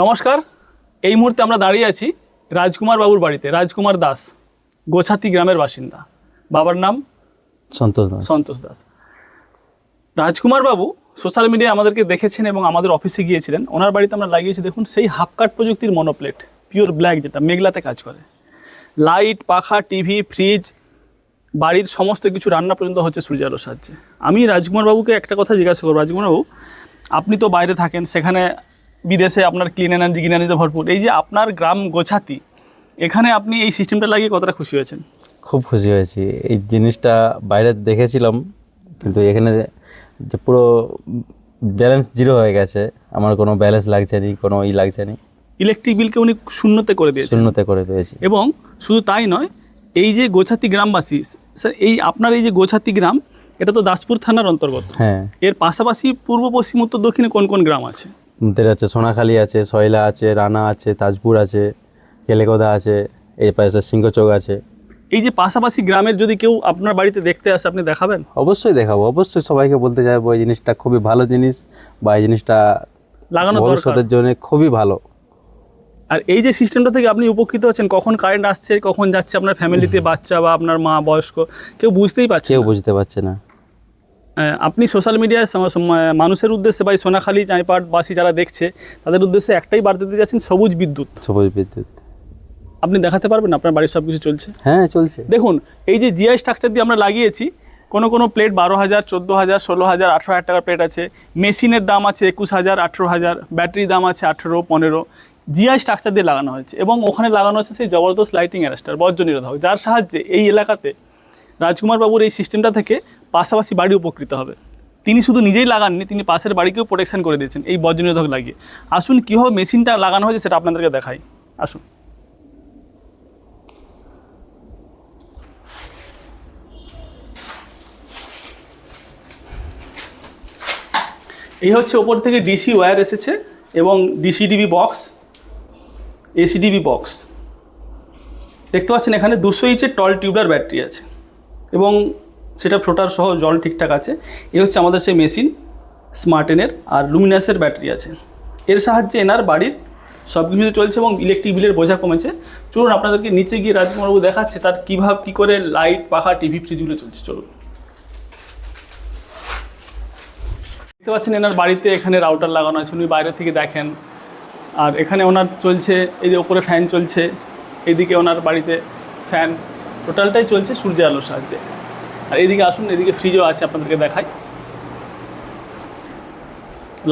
নমস্কার। এই মুহূর্তে আমরা দাঁড়িয়ে আছি রাজকুমার বাবুর বাড়িতে। রাজকুমার দাস গোছাতি গ্রামের বাসিন্দা। বাবার নাম সন্তোষ দাস। রাজকুমার বাবু সোশ্যাল মিডিয়ায় আমাদেরকে দেখেছেন এবং আমাদের অফিসে গিয়েছিলেন। ওনার বাড়িতে আমরা লাগিয়েছি, দেখুন সেই হাফ কাট প্রযুক্তির মনোপ্লেট, পিওর ব্ল্যাক, যেটা মেঘলাতে কাজ করে। লাইট, পাখা, টিভি, ফ্রিজ, বাড়ির সমস্ত কিছু রান্না পর্যন্ত হচ্ছে সূর্যের আলোর সাহায্যে। আমি রাজকুমার বাবুকে একটা কথা জিজ্ঞাসা করবো। রাজকুমার বাবু, আপনি তো বাইরে থাকেন, সেখানে বিদেশে আপনার ক্লিন এনার্জি গ্রিনারিতে ভরপুর। এই যে আপনার গ্রাম গোছাতি, এখানে আপনি এই সিস্টেমটা লাগিয়ে কতটা খুশি হয়েছেন? খুব খুশি হয়েছি। এই জিনিসটা বাইরে দেখেছিলাম, কিন্তু এখানে যে পুরো ব্যালেন্স জিরো হয়ে গেছে, আমার কোনো ব্যালেন্স লাগছে না, কোনো লাগছে না। ইলেকট্রিক বিলকে উনি শূন্যতে করে পেয়েছি। এবং শুধু তাই নয়, এই যে গোছাতি গ্রামবাসী, স্যার এই আপনার এই যে গোছাতি গ্রাম, এটা তো দাসপুর থানার অন্তর্গত। হ্যাঁ। এর পাশাপাশি পূর্ব, পশ্চিম, উত্তর, দক্ষিণে কোন কোন গ্রাম আছে? আমাদের আছে সোনাখালী আছে, সয়লা আছে, রানা আছে, তাজপুর আছে, কেলেকোদা আছে, এই পাশে সিংহচোক আছে। এই যে পাশাপাশি গ্রামের যদি কেউ আপনার বাড়িতে দেখতে আসে, আপনি দেখাবেন? অবশ্যই দেখাবো, অবশ্যই সবাইকে বলতে চাইবো এই জিনিসটা খুবই ভালো জিনিস, বা এই জিনিসটা লাগানো ভবিষ্যতের জন্য খুবই ভালো। আর এই যে সিস্টেমটা থেকে আপনি উপকৃত হচ্ছেন, কখন কারেন্ট আসছে, কখন যাচ্ছে, আপনার ফ্যামিলিতে বাচ্চা বা আপনার মা, বয়স্ক কেউ বুঝতেই পারছে, কেউ বুঝতে পারছে না। আপনি সোশ্যাল মিডিয়ায় মানুষের উদ্দেশ্যে বা সোনাখালী চাঁইপাটবাসী যারা দেখছে তাদের উদ্দেশ্যে একটাই বার্তা দিতে যাচ্ছেন, সবুজ বিদ্যুৎ। আপনি দেখাতে পারবেন আপনার বাড়ির সব কিছু চলছে? হ্যাঁ, চলছে। দেখুন, এই যে জিআই স্ট্রাকচার দিয়ে আমরা লাগিয়েছি, কোনো প্লেট 12,000, 14,000, 16,000, 18,000 টাকার প্লেট আছে। মেশিনের দাম আছে 21,000, 18,000, ব্যাটারির দাম আছে 18, 15। জিআই স্ট্রাকচার দিয়ে লাগানো হয়েছে এবং ওখানে লাগানো হচ্ছে সেই জবরদস্ত লাইটিং অ্যারেস্টার, বজ্র নিরোধক, যার সাহায্যে এই এলাকাতে রাজকুমার বাবুর এই সিস্টেমটা থেকে পাশাপাশি বাড়ি উপকৃত হবে। তিনি শুধু নিজেই লাগাননি, তিনি পাশের বাড়িকেও প্রোটেকশন করে দিয়েছেন এই বজ্র নিরোধক লাগিয়ে। আসুন কীভাবে মেশিনটা লাগানো হয়েছে সেটা আপনাদেরকে দেখাই। আসুন। এই হচ্ছে ওপর থেকে ডিসি ওয়্যার এসেছে এবং ডিসিডিবি বক্স, এসিডিবি বক্স দেখতে পাচ্ছেন। এখানে 200 ইঞ্চের টল টিউবলার ব্যাটারি আছে এবং সেটা ফ্লোটার সহ জল ঠিকঠাক আছে। এই হচ্ছে আমাদের সেই মেশিন স্মার্টেনের, আর লুমিনাসের ব্যাটারি আছে। এর সাহায্যে এনার বাড়ির সব কিছু চলছে এবং ইলেকট্রিক বিলের বোঝা কমেছে। চলুন আপনাদেরকে নিচে গিয়ে রাজকুমারবাবু দেখাচ্ছে তার কী করে লাইট, পাখা, টিভি, ফ্রিজগুলো চলছে। চলুন। দেখতে পাচ্ছেন এনার বাড়িতে এখানে রাউটার লাগানো আছে, উনি বাইরে থেকে দেখেন। আর এখানে ওনার চলছে, এই যে ওপরে ফ্যান চলছে, এদিকে ওনার বাড়িতে ফ্যান, টোটালটাই চলছে সূর্যের আলোর সাহায্যে। আর এদিকে আসুন, এদিকে ফ্রিজও আছে, আপনাদেরকে দেখাই।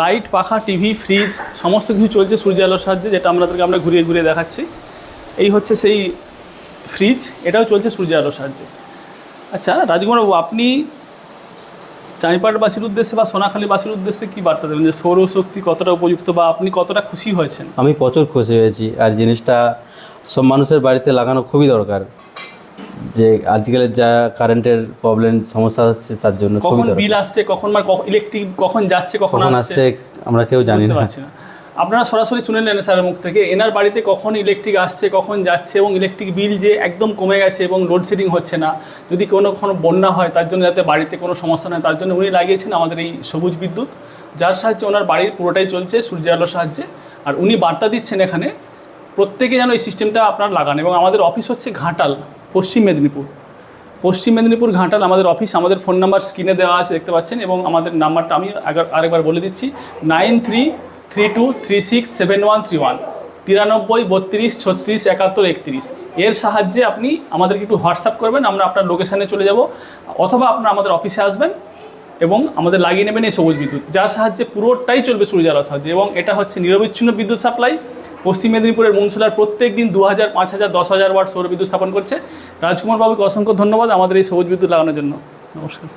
লাইট, পাখা, টিভি, ফ্রিজ সমস্ত কিছু চলছে সূর্যের আলোর সাহায্যে, যেটা আমরা ঘুরিয়ে ঘুরিয়ে দেখাচ্ছি। এই হচ্ছে সেই ফ্রিজ, এটাও চলছে সূর্যের আলোর সাহায্যে। আচ্ছা রাজকুমারবাবু, আপনি চাঁইপাটবাসীর উদ্দেশ্যে বা সোনাখালীবাসীর উদ্দেশ্যে কী বার্তা দেবেন, যে সৌরশক্তি কতটা উপযুক্ত বা আপনি কতটা খুশি হয়েছেন? আমি প্রচুর খুশি হয়েছি, আর জিনিসটা সব মানুষের বাড়িতে লাগানো খুবই দরকার। যে আজকালের যা কারেন্টের প্রবলেম সমস্যা হচ্ছে, তার জন্য কখন বিল আসছে, কখন ইলেকট্রিক কখন যাচ্ছে, কখন আসছে আমরা কেউ জানি না। আপনারা সরাসরি শুনে নেন স্যারের মুখ থেকে, এনার বাড়িতে কখন ইলেকট্রিক আসছে, কখন যাচ্ছে, এবং ইলেকট্রিক বিল যে একদম কমে গেছে এবং লোডশেডিং হচ্ছে না। যদি কোনো বন্যা হয় তার জন্য যাতে বাড়িতে কোনো সমস্যা নয়, তার জন্য উনি লাগিয়েছেন আমাদের এই সবুজ বিদ্যুৎ, যার সাহায্যে ওনার বাড়ির পুরোটাই চলছে সূর্যের আলোর সাহায্যে। আর উনি বার্তা দিচ্ছেন এখানে প্রত্যেকে যেন এই সিস্টেমটা আপনার লাগান। এবং আমাদের অফিস হচ্ছে ঘাটাল, পশ্চিম মেদিনীপুর ঘাটাল আমাদের অফিস। আমাদের ফোন নাম্বার স্ক্রিনে দেওয়া আছে, দেখতে পাচ্ছেন। এবং আমাদের নাম্বারটা আমি আরেকবার বলে দিচ্ছি, 9332367131, 93 32 36 71 31। এর সাহায্যে আপনি আমাদেরকে একটু হোয়াটসঅ্যাপ করবেন, আমরা আপনার লোকেশানে চলে যাব, অথবা আপনারা আমাদের অফিসে আসবেন এবং আমাদের লাগিয়ে নেবেন এই সবুজ বিদ্যুৎ, যার সাহায্যে পুরোটাই চলবে সূর্যের আলোর সাহায্যে। এবং এটা হচ্ছে নিরবিচ্ছিন্ন বিদ্যুৎ সাপ্লাই। পশ্চিম মেদিনীপুরের মুনসুলার প্রত্যেক দিন 2000, 5000, 10,000 ওয়াট সৌর বিদ্যুৎ স্থাপন করছে। রাজকুমার বাবুকে অসংখ্য ধন্যবাদ আমাদের এই সবুজ বিদ্যুৎ লাগানোর জন্য। নমস্কার।